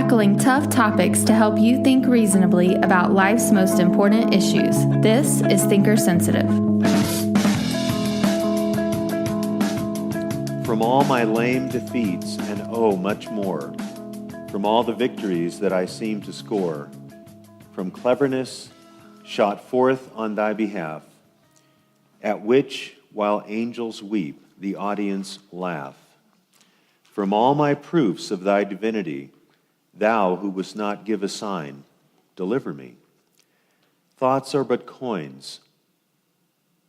tackling tough topics to help you think reasonably about life's most important issues. This is Thinker Sensitive. From all my lame defeats, and oh, much more, from all the victories that I seem to score, from cleverness shot forth on thy behalf, at which, while angels weep, the audience laugh. From all my proofs of thy divinity, thou who wouldst not give a sign, deliver me. Thoughts are but coins.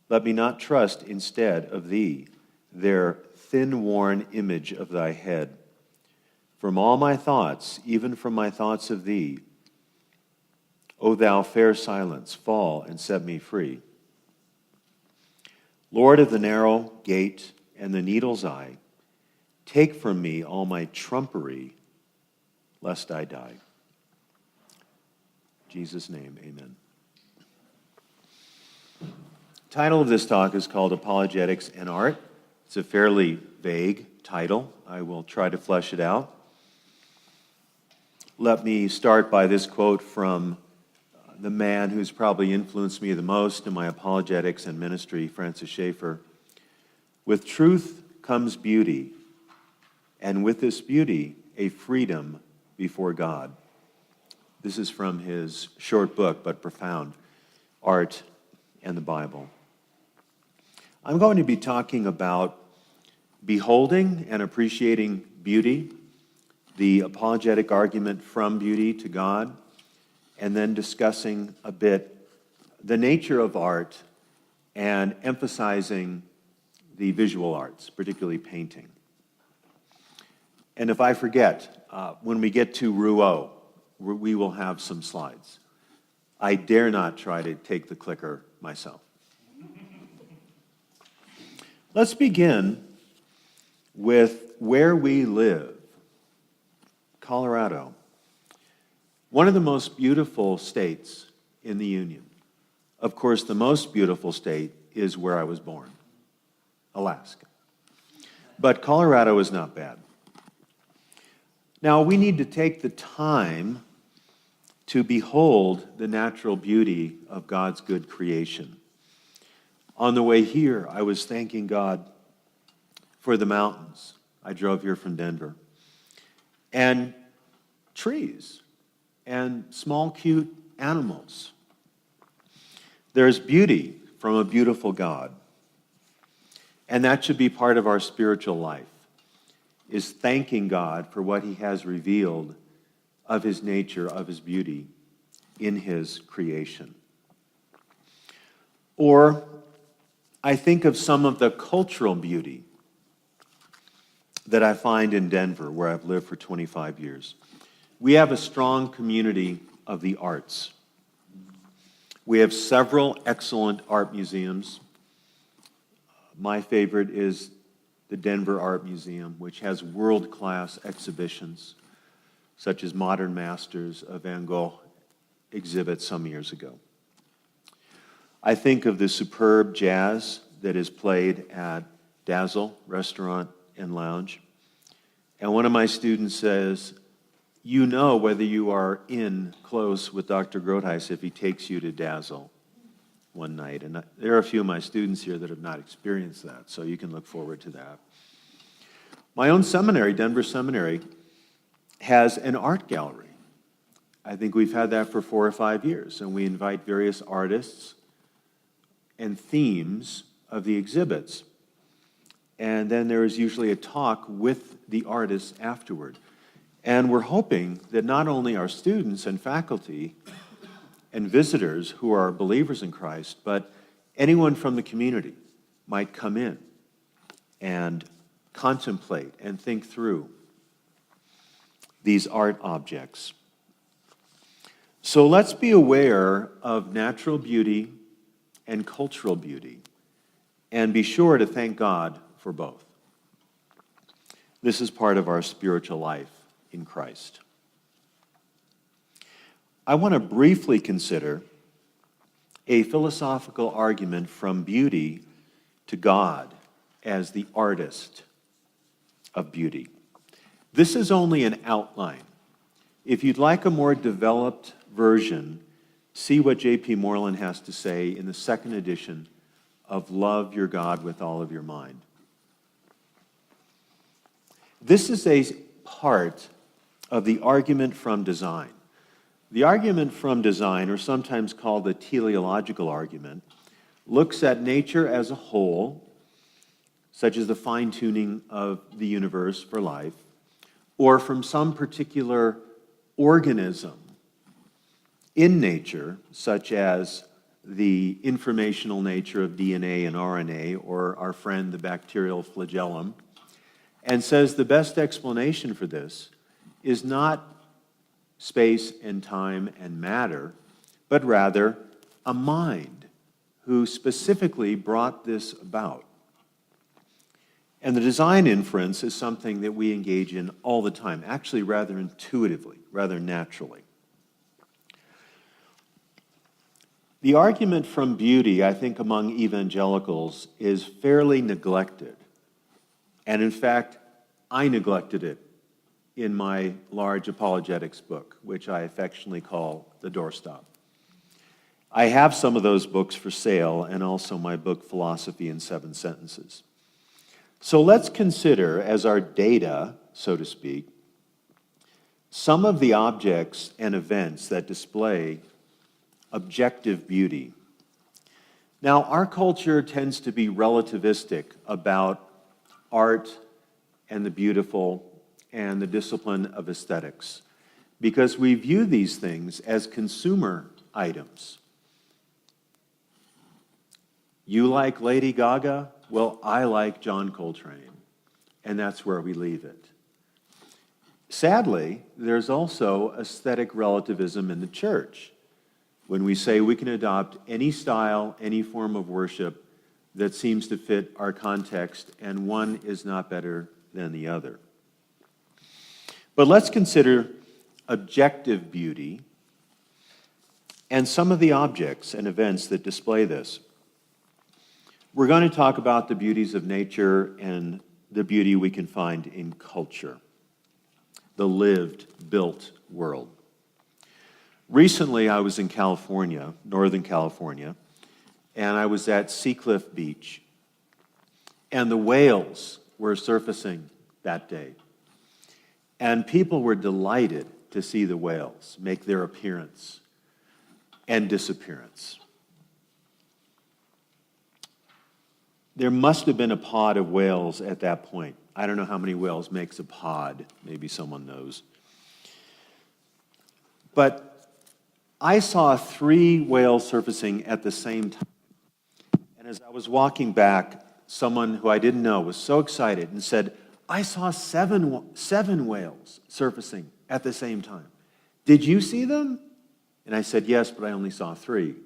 Let me not trust instead of thee, their thin-worn image of thy head. From all my thoughts, even from my thoughts of thee, O thou fair silence, fall and set me free. Lord of the narrow gate and the needle's eye, take from me all my trumpery, lest I die. In Jesus' name, amen. The title of this talk is called Apologetics and Art. It's a fairly vague title. I will try to flesh it out. Let me start by this quote from the man who's probably influenced me the most in my apologetics and ministry, Francis Schaeffer. With truth comes beauty, and with this beauty, a freedom before God. This is from his short book, but profound, Art and the Bible. I'm going to be talking about beholding and appreciating beauty, the apologetic argument from beauty to God, and then discussing a bit the nature of art and emphasizing the visual arts, particularly painting. And if I forget, when we get to Rouault, we will have some slides. I dare not try to take the clicker myself. Let's begin with where we live, Colorado. One of the most beautiful states in the Union. Of course, the most beautiful state is where I was born, Alaska. But Colorado is not bad. Now, we need to take the time to behold the natural beauty of God's good creation. On the way here, I was thanking God for the mountains. I drove here from Denver. And trees and small, cute animals. There's beauty from a beautiful God. And that should be part of our spiritual life, is thanking God for what he has revealed of his nature, of his beauty in his creation. Or I think of some of the cultural beauty that I find in Denver, where I've lived for 25 years. We have a strong community of the arts. We have several excellent art museums. My favorite is the Denver Art Museum, which has world-class exhibitions, such as Modern Masters of Van Gogh exhibit some years ago. I think of the superb jazz that is played at Dazzle Restaurant and Lounge. And one of my students says, you know whether you are in close with Dr. Groothuis if he takes you to Dazzle one night. And there are a few of my students here that have not experienced that, so you can look forward to that. My own seminary, Denver Seminary, has an art gallery. I think we've had that for 4 or 5 years, and we invite various artists and themes of the exhibits. And then there is usually a talk with the artists afterward. And we're hoping that not only our students and faculty and visitors who are believers in Christ, but anyone from the community might come in and contemplate and think through these art objects. So let's be aware of natural beauty and cultural beauty, and be sure to thank God for both. This is part of our spiritual life in Christ. I want to briefly consider a philosophical argument from beauty to God as the artist of beauty. This is only an outline. If you'd like a more developed version, see what J.P. Moreland has to say in the second edition of Love Your God with All of Your Mind. This is a part of the argument from design. The argument from design, or sometimes called the teleological argument, looks at nature as a whole, such as the fine-tuning of the universe for life, or from some particular organism in nature, such as the informational nature of DNA and RNA, or our friend the bacterial flagellum, and says the best explanation for this is not space and time and matter, but rather a mind who specifically brought this about. And the design inference is something that we engage in all the time, actually rather intuitively, rather naturally. The argument from beauty, I think, among evangelicals is fairly neglected. And in fact, I neglected it in my large apologetics book, which I affectionately call The Doorstop. I have some of those books for sale, and also my book, Philosophy in 7 Sentences. So let's consider, as our data, so to speak, some of the objects and events that display objective beauty. Now, our culture tends to be relativistic about art and the beautiful and the discipline of aesthetics because we view these things as consumer items. You like Lady Gaga? Well, I like John Coltrane, and that's where we leave it. Sadly, there's also aesthetic relativism in the church when we say we can adopt any style, any form of worship that seems to fit our context, and one is not better than the other. But let's consider objective beauty and some of the objects and events that display this. We're going to talk about the beauties of nature and the beauty we can find in culture, the lived, built world. Recently, I was in California, Northern California, and I was at Seacliff Beach, and the whales were surfacing that day. And people were delighted to see the whales make their appearance and disappearance. There must have been a pod of whales at that point. I don't know how many whales makes a pod. Maybe someone knows. But I saw 3 whales surfacing at the same time. And as I was walking back, someone who I didn't know was so excited and said, I saw seven whales surfacing at the same time. Did you see them? And I said, yes, but I only saw 3. Do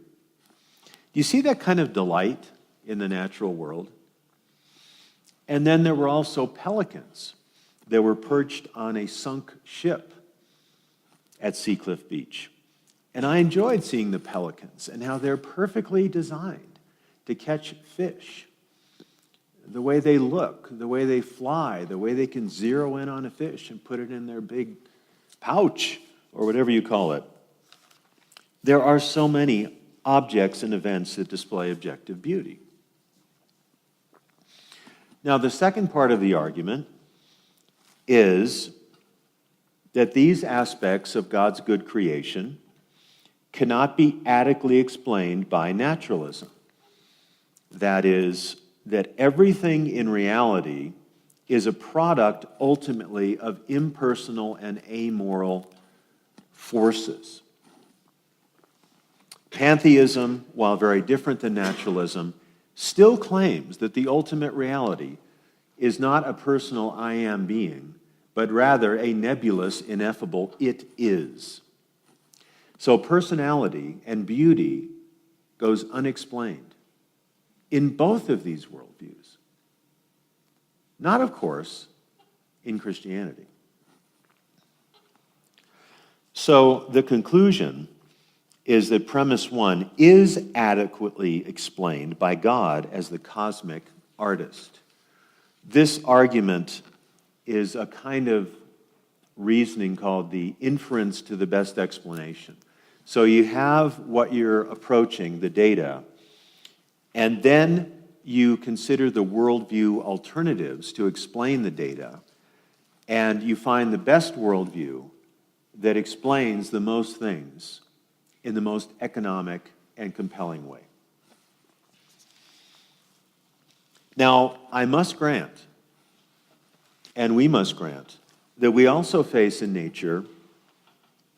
you see that kind of delight in the natural world? And then there were also pelicans that were perched on a sunk ship at Seacliff Beach. And I enjoyed seeing the pelicans and how they're perfectly designed to catch fish. The way they look, the way they fly, the way they can zero in on a fish and put it in their big pouch or whatever you call it. There are so many objects and events that display objective beauty. Now, the second part of the argument is that these aspects of God's good creation cannot be adequately explained by naturalism. That is, that everything in reality is a product ultimately of impersonal and amoral forces. Pantheism, while very different than naturalism, still claims that the ultimate reality is not a personal I am being, but rather a nebulous, ineffable it is. So personality and beauty goes unexplained in both of these worldviews. Not, of course, in Christianity. So the conclusion is that premise 1 is adequately explained by God as the cosmic artist. This argument is a kind of reasoning called the inference to the best explanation. So you have what you're approaching, the data, and then you consider the worldview alternatives to explain the data, and you find the best worldview that explains the most things in the most economic and compelling way. Now, I must grant, and we must grant, that we also face in nature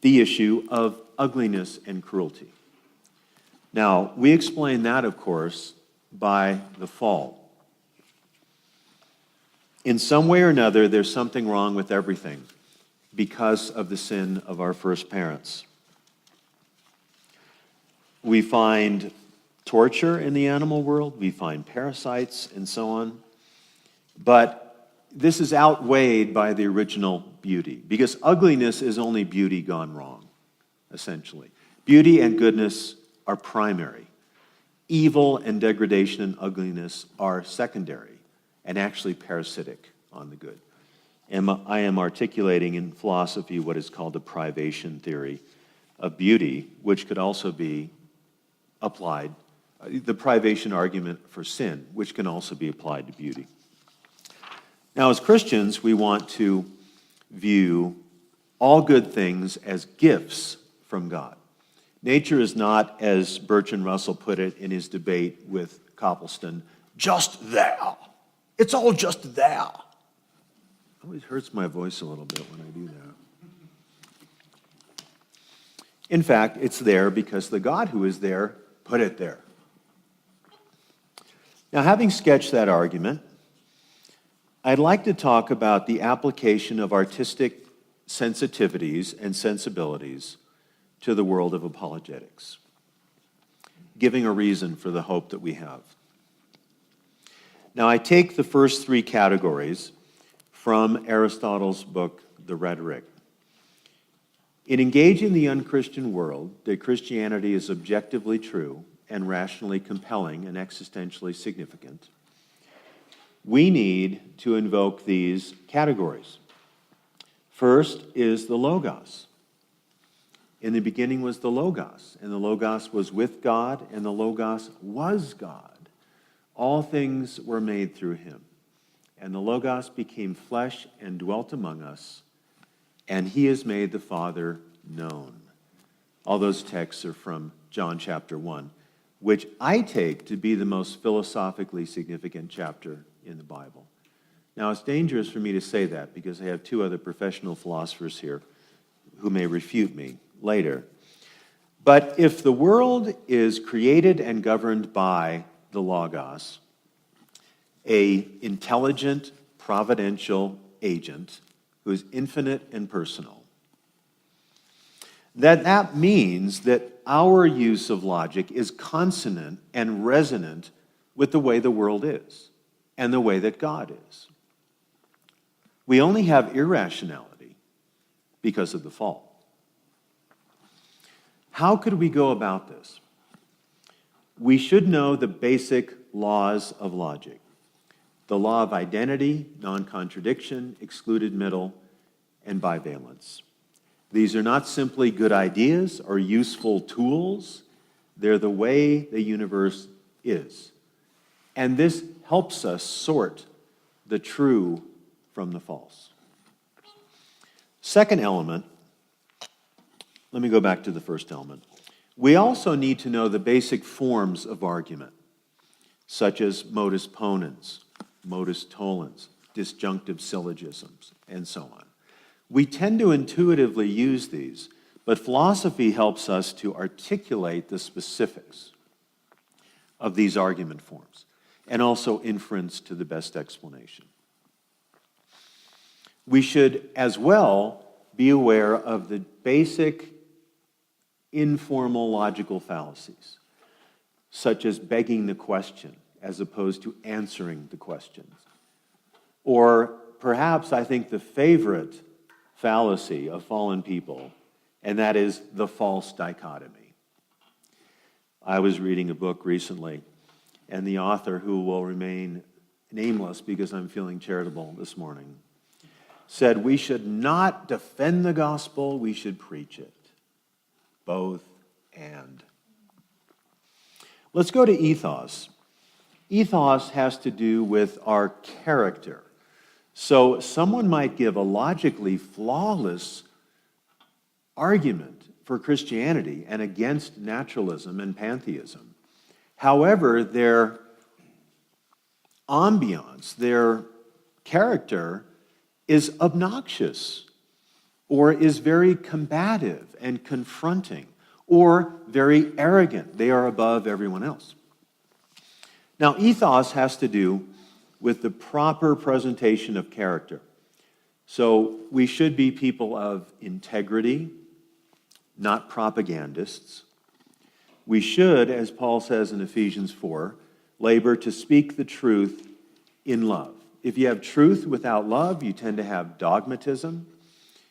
the issue of ugliness and cruelty. Now, we explain that, of course, by the fall. In some way or another, there's something wrong with everything because of the sin of our first parents. We find torture in the animal world, we find parasites and so on, but this is outweighed by the original beauty, because ugliness is only beauty gone wrong, essentially. Beauty and goodness are primary. Evil and degradation and ugliness are secondary and actually parasitic on the good. And I am articulating in philosophy what is called the privation theory of beauty, which could also be applied, the privation argument for sin, which can also be applied to beauty. Now, as Christians, we want to view all good things as gifts from God. Nature is not, as Bertrand Russell put it in his debate with Copleston, just there. It's all just there. It always hurts my voice a little bit when I do that. In fact, it's there because the God who is there put it there. Now, having sketched that argument, I'd like to talk about the application of artistic sensitivities and sensibilities to the world of apologetics, giving a reason for the hope that we have. Now, I take the first three categories from Aristotle's book, The Rhetoric. In engaging the unchristian world, that Christianity is objectively true and rationally compelling and existentially significant, we need to invoke these categories. First is the Logos. In the beginning was the Logos, and the Logos was with God, and the Logos was God. All things were made through him. And the Logos became flesh and dwelt among us, and he has made the Father known. All those texts are from John chapter 1, which I take to be the most philosophically significant chapter in the Bible. Now, it's dangerous for me to say that because I have two other professional philosophers here who may refute me later. But if the world is created and governed by the Logos, an intelligent, providential agent who is infinite and personal, that means that our use of logic is consonant and resonant with the way the world is and the way that God is. We only have irrationality because of the fall. How could we go about this? We should know the basic laws of logic. The law of identity, non-contradiction, excluded middle, and bivalence. These are not simply good ideas or useful tools. They're the way the universe is. And this helps us sort the true from the false. Second element, let me go back to the first element. We also need to know the basic forms of argument, such as modus ponens, modus tollens, disjunctive syllogisms, and so on. We tend to intuitively use these, but philosophy helps us to articulate the specifics of these argument forms, and also inference to the best explanation. We should as well be aware of the basic informal logical fallacies, such as begging the question as opposed to answering the questions. Or perhaps I think the favorite fallacy of fallen people, and that is the false dichotomy. I was reading a book recently, and the author, who will remain nameless because I'm feeling charitable this morning, said we should not defend the gospel, we should preach it. Both and. Let's go to ethos. Ethos has to do with our character. So someone might give a logically flawless argument for Christianity and against naturalism and pantheism. However, their ambiance, their character is obnoxious or is very combative and confronting or very arrogant. They are above everyone else. Now, ethos has to do with the proper presentation of character. So we should be people of integrity, not propagandists. We should, as Paul says in Ephesians 4, labor to speak the truth in love. If you have truth without love, you tend to have dogmatism.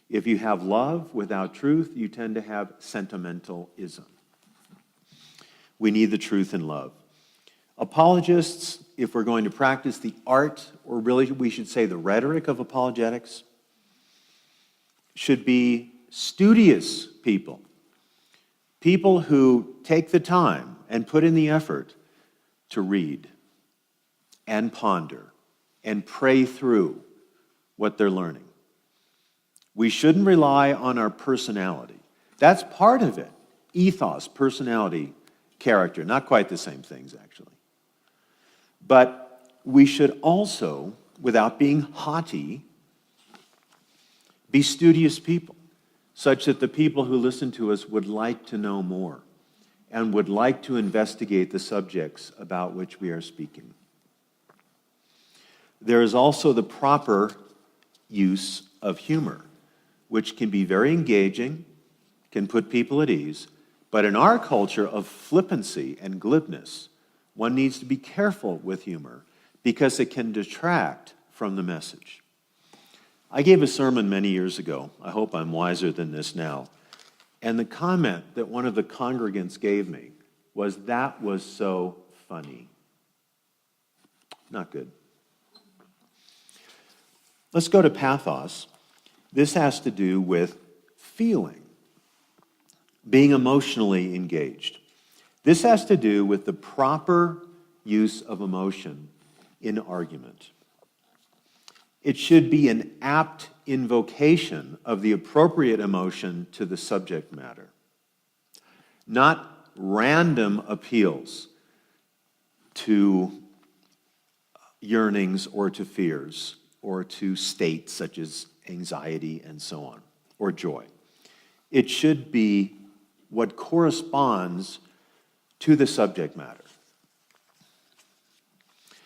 If you have love without truth, you tend to have sentimentalism. We need the truth in love. Apologists, if we're going to practice the art, or really we should say the rhetoric of apologetics, should be studious people. People who take the time and put in the effort to read and ponder and pray through what they're learning. We shouldn't rely on our personality. That's part of it. Ethos, personality, character. Not quite the same things, actually. But we should also, without being haughty, be studious people, such that the people who listen to us would like to know more and would like to investigate the subjects about which we are speaking. There is also the proper use of humor, which can be very engaging, can put people at ease, but in our culture of flippancy and glibness, one needs to be careful with humor because it can detract from the message. I gave a sermon many years ago. I hope I'm wiser than this now. And the comment that one of the congregants gave me was, "That was so funny." Not good. Let's go to pathos. This has to do with feeling, being emotionally engaged. This has to do with the proper use of emotion in argument. It should be an apt invocation of the appropriate emotion to the subject matter, not random appeals to yearnings or to fears or to states such as anxiety and so on, or joy. It should be what corresponds to the subject matter.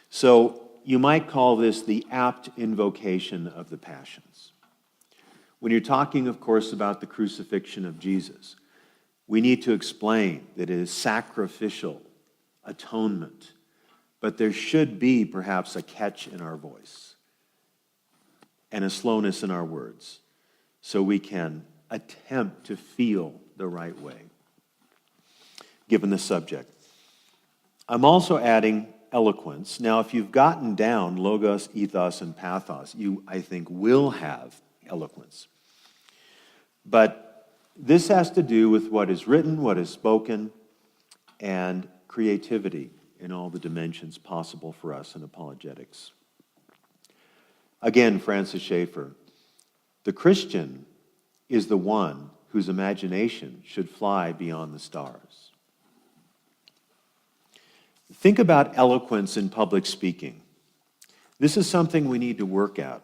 So you might call this the apt invocation of the passions. When you're talking, of course, about the crucifixion of Jesus, we need to explain that it is sacrificial atonement, but there should be perhaps a catch in our voice and a slowness in our words so we can attempt to feel the right way, given the subject. I'm also adding eloquence. Now, if you've gotten down logos, ethos, and pathos, you, I think, will have eloquence. But this has to do with what is written, what is spoken, and creativity in all the dimensions possible for us in apologetics. Again, Francis Schaeffer, the Christian is the one whose imagination should fly beyond the stars. Think about eloquence in public speaking. This is something we need to work out.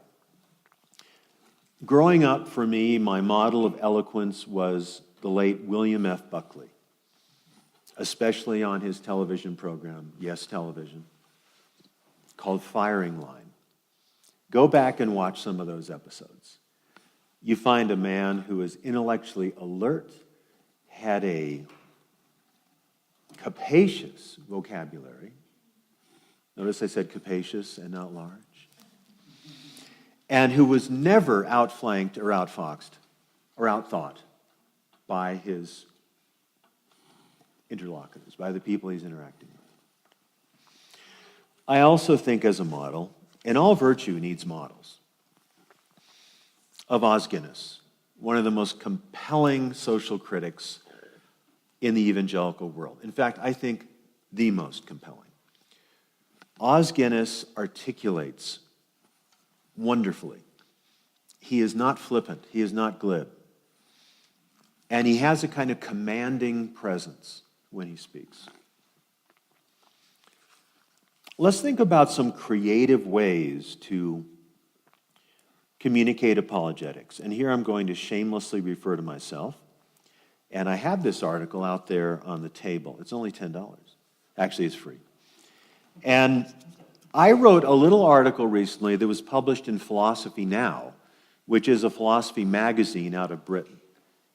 Growing up, for me, my model of eloquence was the late William F. Buckley, especially on his television program, Yes Television, called Firing Line. Go back and watch some of those episodes. You find a man who is intellectually alert, had a capacious vocabulary. Notice I said capacious and not large. And who was never outflanked or outfoxed or outthought by his interlocutors, by the people he's interacting with. I also think as a model, and all virtue needs models. of Os Guinness, one of the most compelling social critics in the evangelical world. In fact, I think the most compelling. Os Guinness articulates wonderfully. He is not flippant. He is not glib. And he has a kind of commanding presence when he speaks. Let's think about some creative ways to communicate apologetics. And here I'm going to shamelessly refer to myself. And I have this article out there on the table. It's only $10. Actually, it's free. And I wrote a little article recently that was published in Philosophy Now, which is a philosophy magazine out of Britain.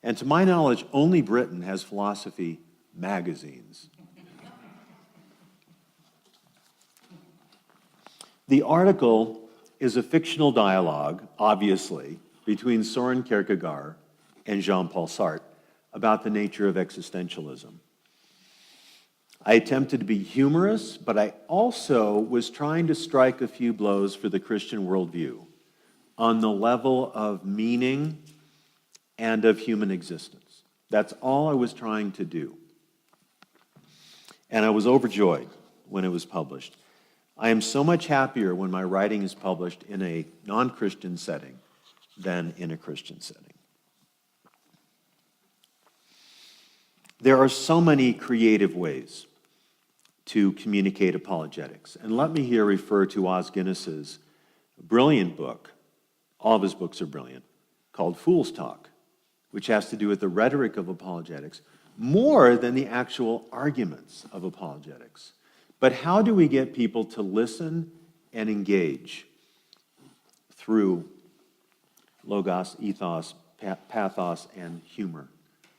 And to my knowledge, only Britain has philosophy magazines. The article is a fictional dialogue, obviously, between Soren Kierkegaard and Jean-Paul Sartre about the nature of existentialism. I attempted to be humorous, but I also was trying to strike a few blows for the Christian worldview on the level of meaning and of human existence. That's all I was trying to do. And I was overjoyed when it was published. I am so much happier when my writing is published in a non-Christian setting than in a Christian setting. There are so many creative ways to communicate apologetics. And let me here refer to Os Guinness's brilliant book, all of his books are brilliant, called Fool's Talk, which has to do with the rhetoric of apologetics more than the actual arguments of apologetics. But how do we get people to listen and engage through logos, ethos, pathos, and humor,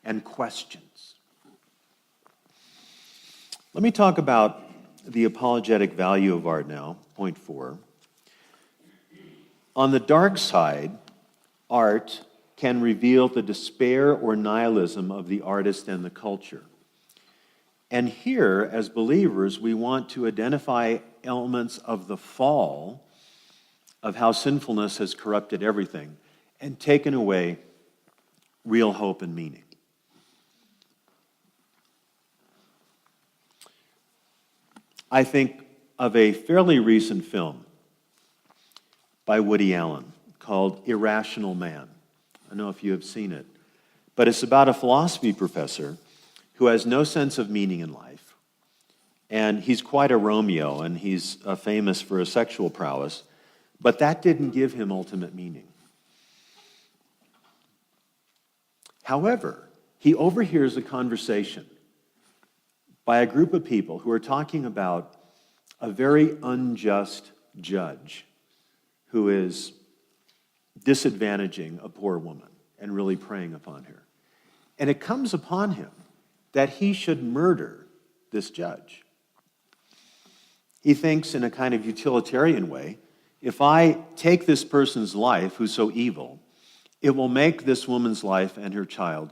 and questions? Let me talk about the apologetic value of art now, point 4. On the dark side, art can reveal the despair or nihilism of the artist and the culture. And here, as believers, we want to identify elements of the fall, of how sinfulness has corrupted everything, and taken away real hope and meaning. I think of a fairly recent film by Woody Allen called Irrational Man. I don't know if you have seen it, but it's about a philosophy professor who has no sense of meaning in life. And he's quite a Romeo, and he's famous for his sexual prowess, but that didn't give him ultimate meaning. However, he overhears a conversation by a group of people who are talking about a very unjust judge who is disadvantaging a poor woman and really preying upon her. And it comes upon him that he should murder this judge. He thinks in a kind of utilitarian way, if I take this person's life, who's so evil, it will make this woman's life and her child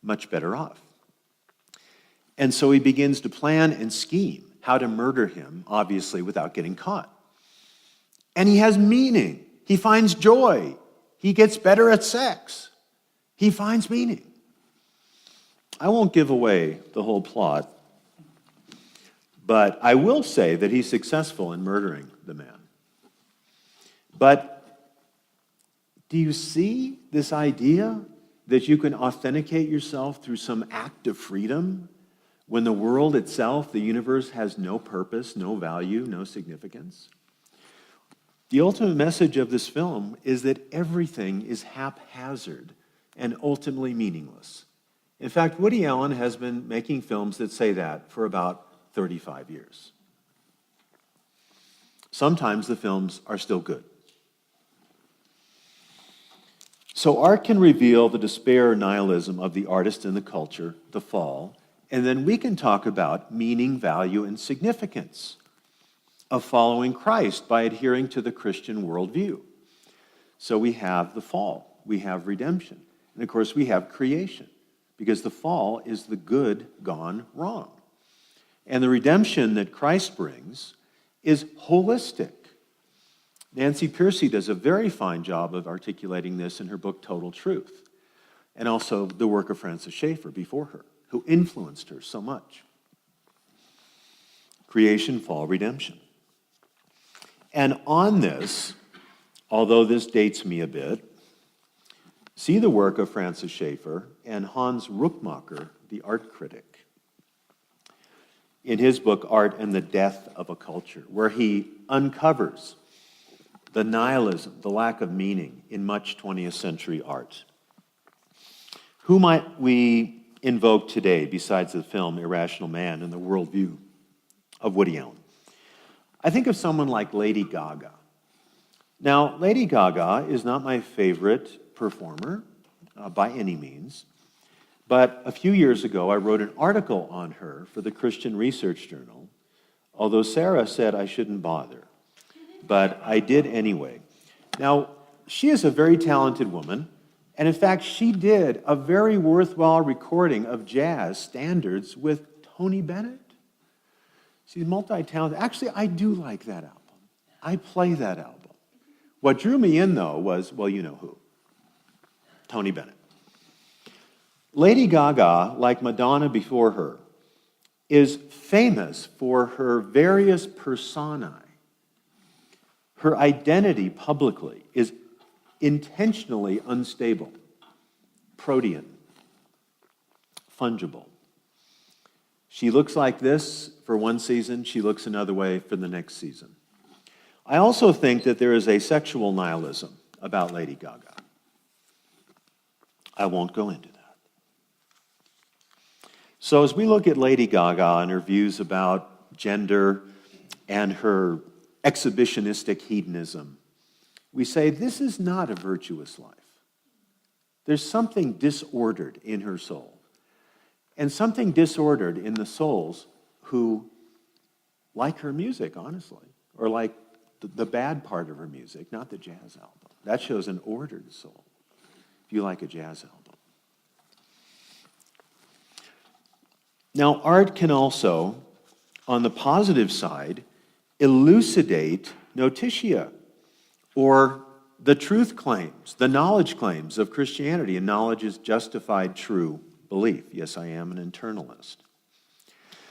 much better off. And so he begins to plan and scheme how to murder him, obviously without getting caught. And he has meaning. He finds joy. He gets better at sex. He finds meaning. I won't give away the whole plot, but I will say that he's successful in murdering the man. But do you see this idea that you can authenticate yourself through some act of freedom when the world itself, the universe, has no purpose, no value, no significance? The ultimate message of this film is that everything is haphazard and ultimately meaningless. In fact, Woody Allen has been making films that say that for about 35 years. Sometimes the films are still good. So art can reveal the despair or nihilism of the artist and the culture, the fall, and then we can talk about meaning, value, and significance of following Christ by adhering to the Christian worldview. So we have the fall, we have redemption, and of course we have creation, because the fall is the good gone wrong. And the redemption that Christ brings is holistic. Nancy Pearcey does a very fine job of articulating this in her book Total Truth, and also the work of Francis Schaeffer before her, who influenced her so much. Creation, fall, redemption. And on this, although this dates me a bit, see the work of Francis Schaeffer and Hans Ruckmacher, the art critic, in his book Art and the Death of a Culture, where he uncovers the nihilism, the lack of meaning in much 20th century art. Who might we invoke today besides the film Irrational Man and the worldview of Woody Allen? I think of someone like Lady Gaga. Now, Lady Gaga is not my favorite performer by any means, but a few years ago I wrote an article on her for the Christian Research Journal, although Sarah said I shouldn't bother, but I did anyway. Now, she is a very talented woman, and in fact, she did a very worthwhile recording of jazz standards with Tony Bennett. She's multi-talented. Actually, I do like that album. I play that album. What drew me in, though, was, well, you know who. Tony Bennett. Lady Gaga, like Madonna before her, is famous for her various personae. Her identity publicly is intentionally unstable, protean, fungible. She looks like this for one season, she looks another way for the next season. I also think that there is a sexual nihilism about Lady Gaga. I won't go into that. So as we look at Lady Gaga and her views about gender and her exhibitionistic hedonism, we say this is not a virtuous life. There's something disordered in her soul, and something disordered in the souls who like her music, honestly, or like the bad part of her music, not the jazz album. That shows an ordered soul, if you like a jazz album. Now, art can also, on the positive side, elucidate notitia, or the truth claims, the knowledge claims of Christianity, and knowledge is justified true belief. Yes, I am an internalist.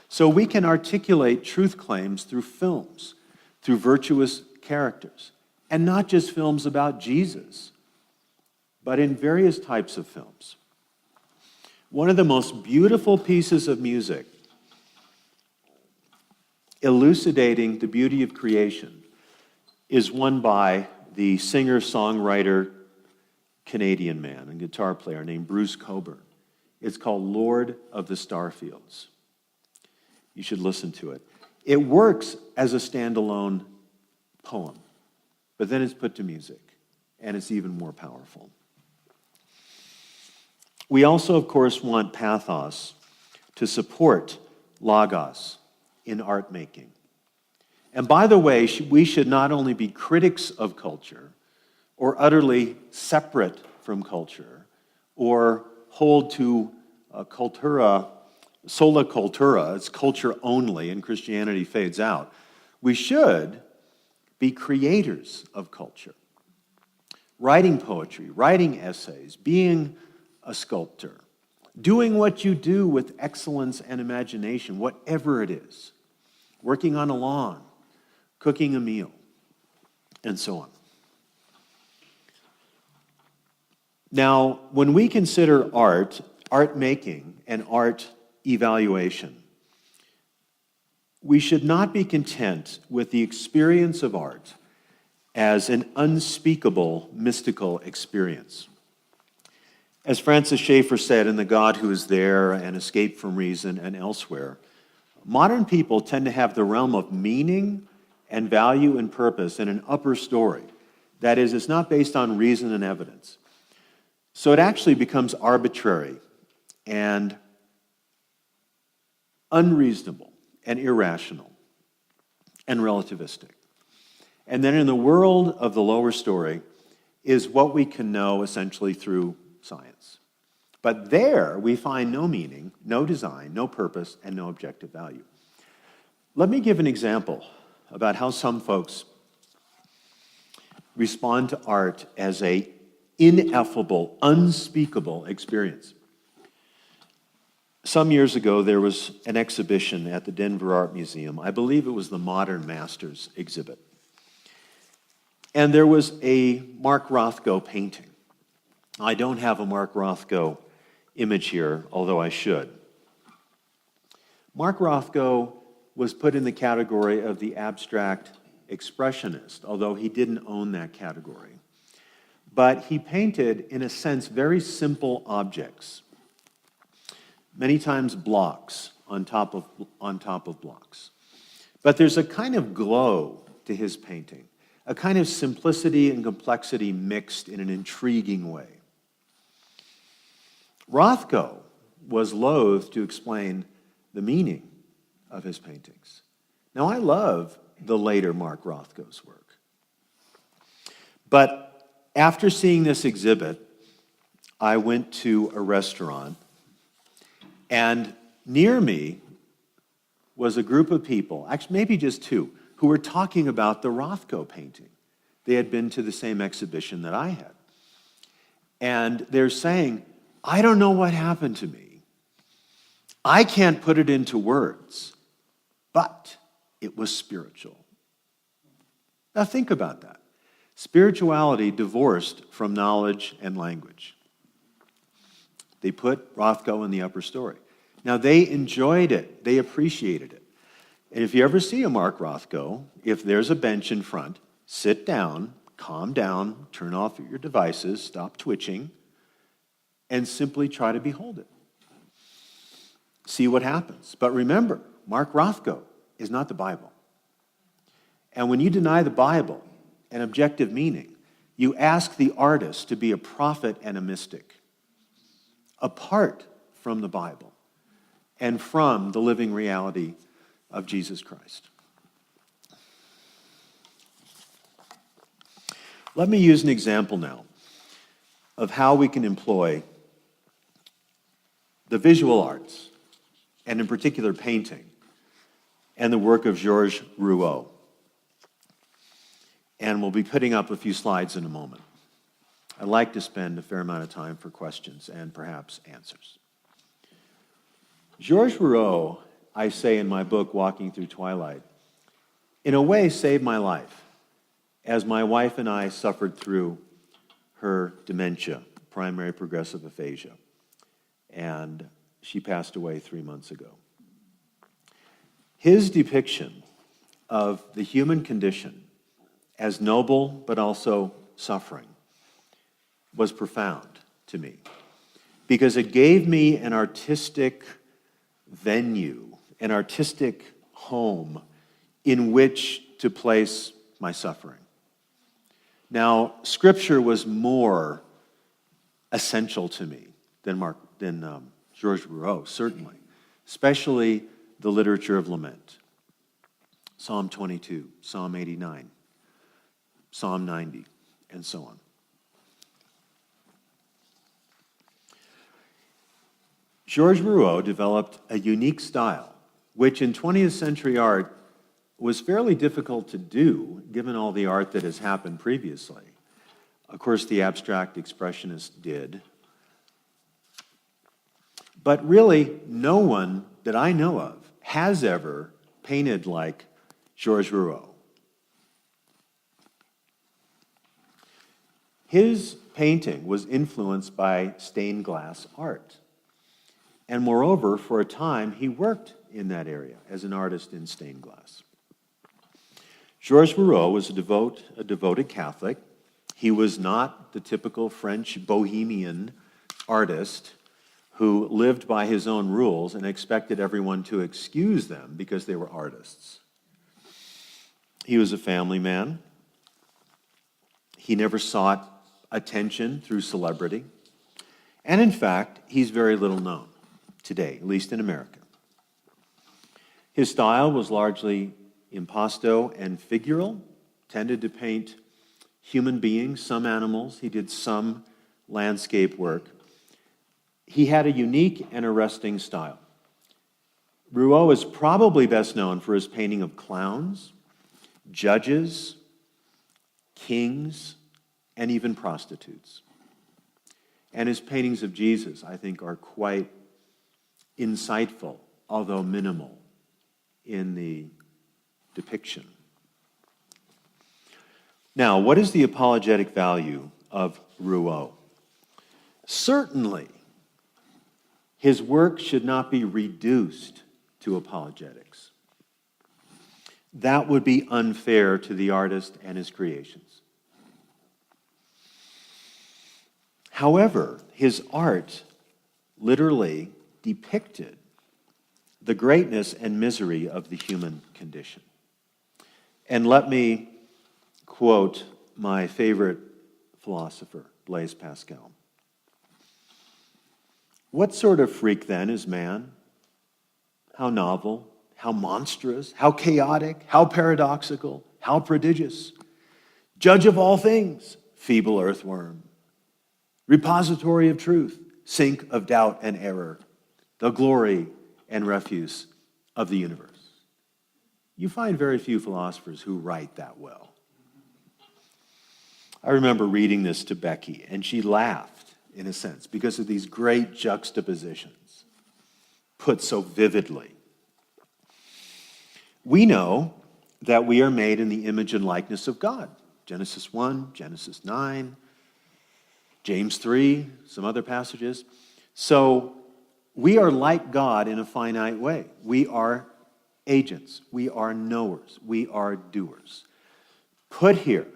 So we can articulate truth claims through films, through virtuous characters, and not just films about Jesus, but in various types of films. One of the most beautiful pieces of music elucidating the beauty of creation is one by the singer-songwriter Canadian man and guitar player named Bruce Cockburn. It's called Lord of the Starfields. You should listen to it. It works as a standalone poem, but then it's put to music, and it's even more powerful. We also, of course, want pathos to support logos in art making. And by the way, we should not only be critics of culture or utterly separate from culture or hold to cultura, sola cultura, it's culture only and Christianity fades out. We should be creators of culture, writing poetry, writing essays, being a sculptor, doing what you do with excellence and imagination, whatever it is, working on a lawn, cooking a meal, and so on. Now, when we consider art making, and art evaluation, we should not be content with the experience of art as an unspeakable mystical experience. As Francis Schaeffer said in The God Who Is There and Escape from Reason and elsewhere, modern people tend to have the realm of meaning and value and purpose in an upper story. That is, it's not based on reason and evidence. So it actually becomes arbitrary and unreasonable and irrational and relativistic. And then in the world of the lower story is what we can know essentially through science. But there we find no meaning, no design, no purpose, and no objective value. Let me give an example about how some folks respond to art as a ineffable, unspeakable experience. Some years ago, there was an exhibition at the Denver Art Museum. I believe it was the Modern Masters exhibit. And there was a Mark Rothko painting. I don't have a Mark Rothko image here, although I should. Mark Rothko was put in the category of the abstract expressionist, although he didn't own that category. But he painted, in a sense, very simple objects, many times blocks on top of blocks. But there's a kind of glow to his painting, a kind of simplicity and complexity mixed in an intriguing way. Rothko was loath to explain the meaning of his paintings. Now, I love the later Mark Rothko's work. But after seeing this exhibit, I went to a restaurant, and near me was a group of people, actually maybe just two, who were talking about the Rothko painting. They had been to the same exhibition that I had. And they're saying, I don't know what happened to me. I can't put it into words, but it was spiritual. Now think about that. Spirituality divorced from knowledge and language. They put Rothko in the upper story. Now they enjoyed it. They appreciated it. And if you ever see a Mark Rothko, if there's a bench in front, sit down, calm down, turn off your devices, stop twitching, and simply try to behold it. See what happens. But remember, Mark Rothko is not the Bible. And when you deny the Bible an objective meaning, you ask the artist to be a prophet and a mystic, apart from the Bible and from the living reality of Jesus Christ. Let me use an example now of how we can employ the visual arts, and in particular painting, and the work of Georges Rouault. And we'll be putting up a few slides in a moment. I'd like to spend a fair amount of time for questions and perhaps answers. Georges Rouault, I say in my book, Walking Through Twilight, in a way saved my life as my wife and I suffered through her dementia, primary progressive aphasia. And she passed away 3 months ago. His depiction of the human condition as noble but also suffering was profound to me because it gave me an artistic venue, an artistic home in which to place my suffering. Now, Scripture was more essential to me than Georges Rouault, certainly, especially the literature of lament. Psalm 22, Psalm 89, Psalm 90, and so on. Georges Rouault developed a unique style, which in 20th century art was fairly difficult to do, given all the art that has happened previously. Of course, the abstract expressionists did. But really, no one that I know of has ever painted like Georges Rouault. His painting was influenced by stained glass art. And moreover, for a time, he worked in that area as an artist in stained glass. Georges Rouault was a devoted Catholic. He was not the typical French bohemian artist who lived by his own rules and expected everyone to excuse them because they were artists. He was a family man. He never sought attention through celebrity. And in fact, he's very little known today, at least in America. His style was largely impasto and figural, tended to paint human beings, some animals. He did some landscape work. He had a unique and arresting style. Rouault is probably best known for his painting of clowns, judges, kings, and even prostitutes. And his paintings of Jesus, I think, are quite insightful, although minimal, in the depiction. Now, what is the apologetic value of Rouault? Certainly, his work should not be reduced to apologetics. That would be unfair to the artist and his creations. However, his art literally depicted the greatness and misery of the human condition. And let me quote my favorite philosopher, Blaise Pascal. What sort of freak, then, is man? How novel, how monstrous, how chaotic, how paradoxical, how prodigious. Judge of all things, feeble earthworm. Repository of truth, sink of doubt and error, the glory and refuse of the universe. You find very few philosophers who write that well. I remember reading this to Becky, and she laughed, in a sense, because of these great juxtapositions put so vividly. We know that we are made in the image and likeness of God. Genesis 1, Genesis 9, James 3, some other passages. So we are like God in a finite way. We are agents. We are knowers. We are doers. Put here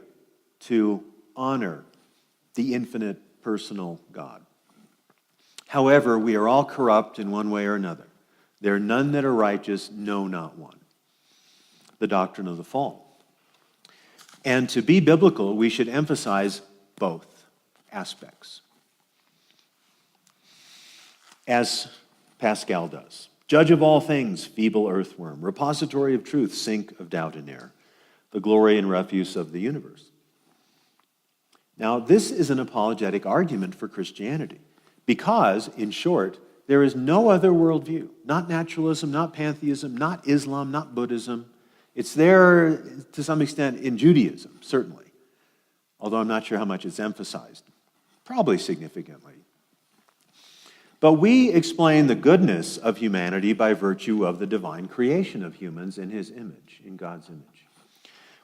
to honor the infinite personal God. However, we are all corrupt in one way or another. There are none that are righteous, no, not one. The doctrine of the fall. And to be biblical, we should emphasize both aspects, as Pascal does. Judge of all things, feeble earthworm. Repository of truth, sink of doubt and error. The glory and refuse of the universe. Now, this is an apologetic argument for Christianity because, in short, there is no other worldview. Not naturalism, not pantheism, not Islam, not Buddhism. It's there to some extent in Judaism, certainly, although I'm not sure how much it's emphasized. Probably significantly. But we explain the goodness of humanity by virtue of the divine creation of humans in his image, in God's image.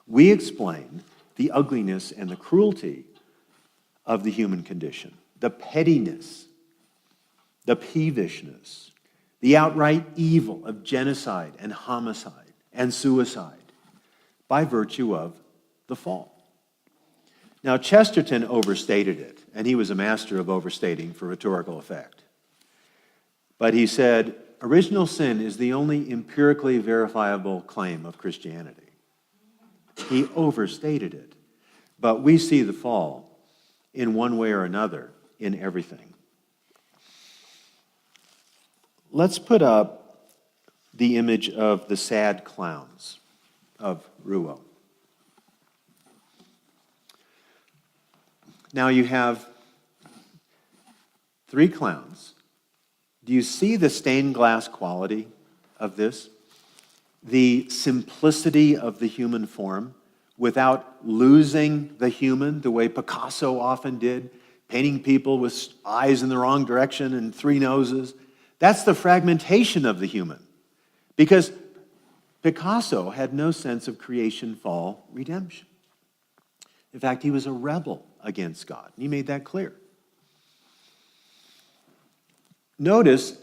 We explain the ugliness and the cruelty of the human condition, the pettiness, the peevishness, the outright evil of genocide and homicide and suicide by virtue of the fall. Now, Chesterton overstated it, and he was a master of overstating for rhetorical effect. But he said, original sin is the only empirically verifiable claim of Christianity. He overstated it. But we see the fall in one way or another in everything. Let's put up the image of the sad clowns of Rouault. Now you have 3 clowns. Do you see the stained glass quality of this? The simplicity of the human form without losing the human the way Picasso often did, painting people with eyes in the wrong direction and 3 noses. That's the fragmentation of the human. Because Picasso had no sense of creation, fall, redemption. In fact, he was a rebel against God. He made that clear. Notice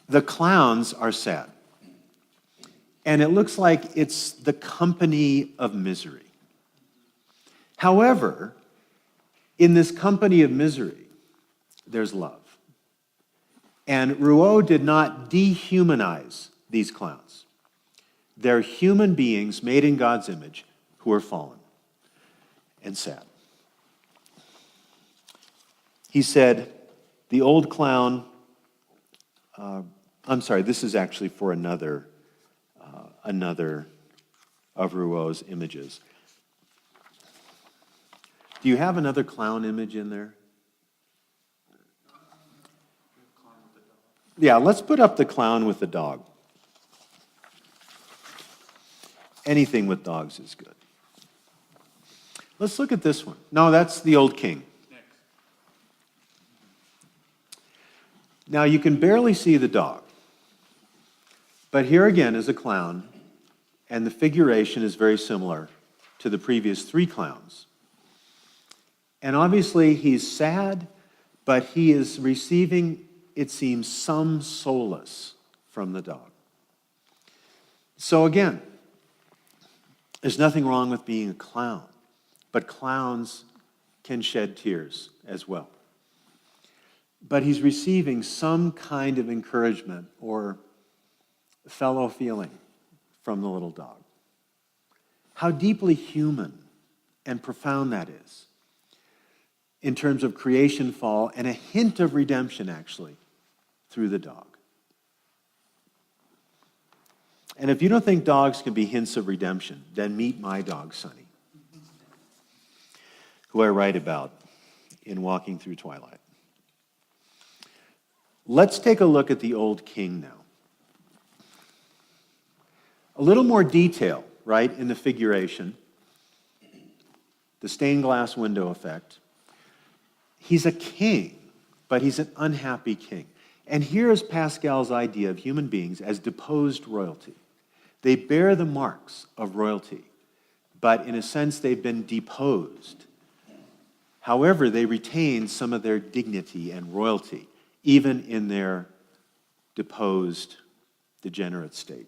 the clowns are sad. And it looks like it's the company of misery. However, in this company of misery, there's love. And Rouault did not dehumanize these clowns. They're human beings made in God's image who are fallen and sad. He said, the old clown, this is actually for another of Rouault's images. Do you have another clown image in there? Yeah, let's put up the clown with the dog. Anything with dogs is good. Let's look at this one. No, that's the old king. Now, you can barely see the dog. But here again is a clown, and the figuration is very similar to the previous three clowns. And obviously, he's sad, but he is receiving, it seems, some solace from the dog. So again, there's nothing wrong with being a clown, but clowns can shed tears as well. But he's receiving some kind of encouragement or fellow feeling from the little dog. How deeply human and profound that is in terms of creation, fall, and a hint of redemption, actually, through the dog. And if you don't think dogs can be hints of redemption, then meet my dog, Sonny, who I write about in Walking Through Twilight. Let's take a look at the old king now. A little more detail, right, in the figuration. The stained glass window effect. He's a king, but he's an unhappy king. And here is Pascal's idea of human beings as deposed royalty. They bear the marks of royalty, but in a sense they've been deposed. However, they retain some of their dignity and royalty, even in their deposed, degenerate state.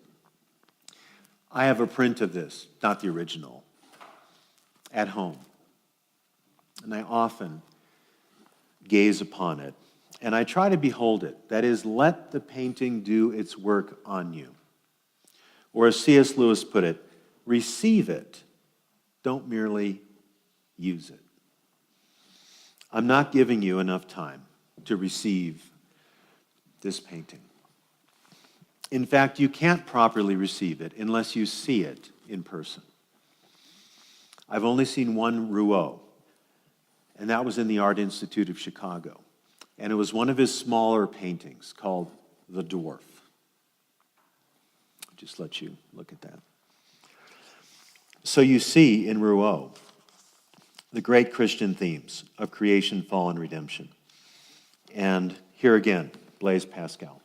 I have a print of this, not the original, at home. And I often gaze upon it, and I try to behold it. That is, let the painting do its work on you. Or as C.S. Lewis put it, receive it, don't merely use it. I'm not giving you enough time to receive this painting. In fact, you can't properly receive it unless you see it in person. I've only seen one Rouault, and that was in the Art Institute of Chicago. And it was one of his smaller paintings called The Dwarf. Just let you look at that. So you see in Rouault the great Christian themes of creation, fall, and redemption. And here again, Blaise Pascal.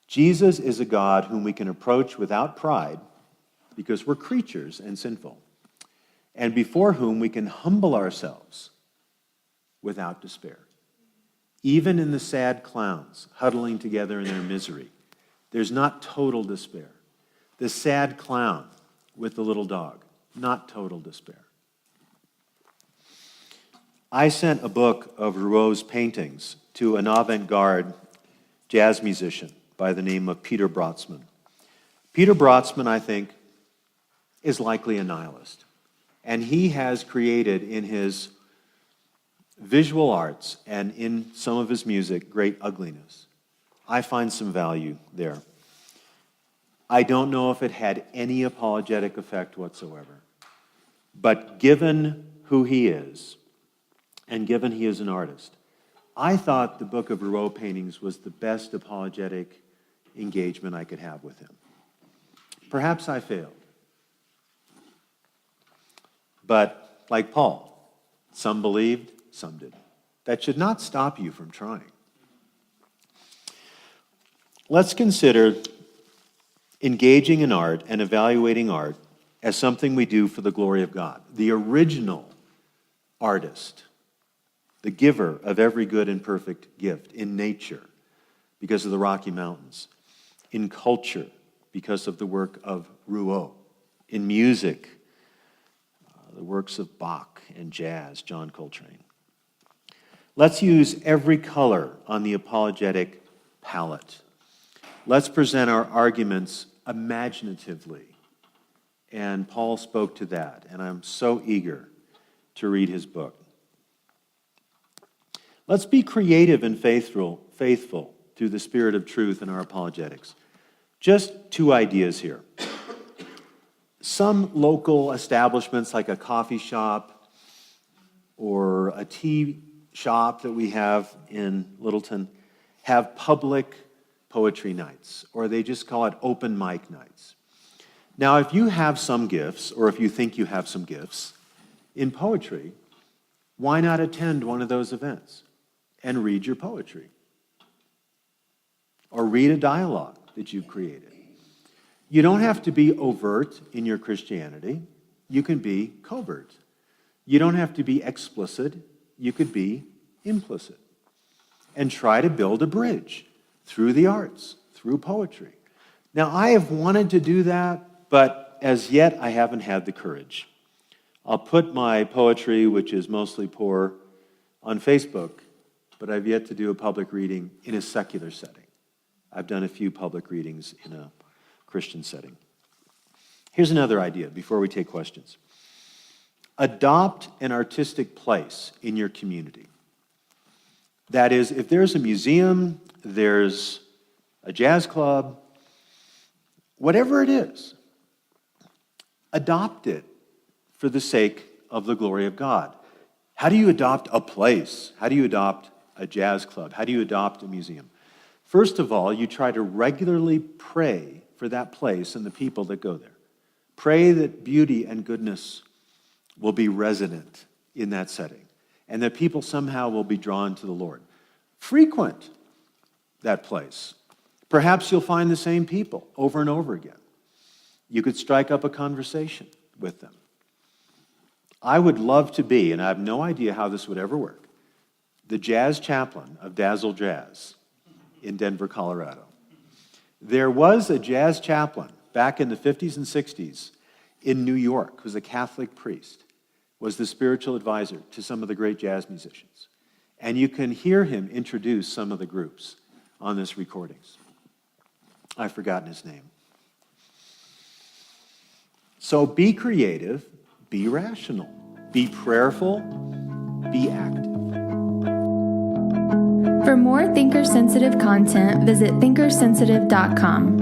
Jesus is a God whom we can approach without pride because we're creatures and sinful, and before whom we can humble ourselves without despair. Even in the sad clowns huddling together in their misery, there's not total despair. The sad clown with the little dog, not total despair. I sent a book of Rouault's paintings to an avant-garde jazz musician by the name of Peter Brotzmann. Peter Brotzmann, I think, is likely a nihilist. And he has created in his visual arts and in some of his music great ugliness. I find some value there. I don't know if it had any apologetic effect whatsoever. But given who he is, and given he is an artist, I thought the Book of Rouault paintings was the best apologetic engagement I could have with him. Perhaps I failed. But like Paul, some believed, some didn't. That should not stop you from trying. Let's consider engaging in art and evaluating art as something we do for the glory of God. The original artist, the giver of every good and perfect gift in nature because of the Rocky Mountains, in culture because of the work of Rouault, in music, the works of Bach and jazz, John Coltrane. Let's use every color on the apologetic palette. Let's present our arguments imaginatively. And Paul spoke to that, and I'm so eager to read his book. Let's be creative and faithful through the spirit of truth in our apologetics. Just two ideas here. Some local establishments like a coffee shop or a tea shop that we have in Littleton have public poetry nights, or they just call it open mic nights. Now, if you have some gifts, or if you think you have some gifts, in poetry, why not attend one of those events and read your poetry? Or read a dialogue that you've created. You don't have to be overt in your Christianity. You can be covert. You don't have to be explicit. You could be implicit. And try to build a bridge through the arts, through poetry. Now, I have wanted to do that, but as yet I haven't had the courage. I'll put my poetry, which is mostly poor, on Facebook, but I've yet to do a public reading in a secular setting. I've done a few public readings in a Christian setting. Here's another idea before we take questions. Adopt an artistic place in your community. That is, if there's a museum, there's a jazz club, whatever it is, adopt it for the sake of the glory of God. How do you adopt a place? How do you adopt a jazz club? How do you adopt a museum? First of all, you try to regularly pray for that place and the people that go there. Pray that beauty and goodness will be resident in that setting and that people somehow will be drawn to the Lord. Frequent that place. Perhaps you'll find the same people over and over again. You could strike up a conversation with them. I would love to be, and I have no idea how this would ever work, the jazz chaplain of Dazzle Jazz in Denver, Colorado. There was a jazz chaplain back in the 50s and 60s in New York, who was a Catholic priest, was the spiritual advisor to some of the great jazz musicians. And you can hear him introduce some of the groups on this recordings. I've forgotten his name. So be creative, be rational, be prayerful, be active. For more Thinker Sensitive content, visit thinkersensitive.com.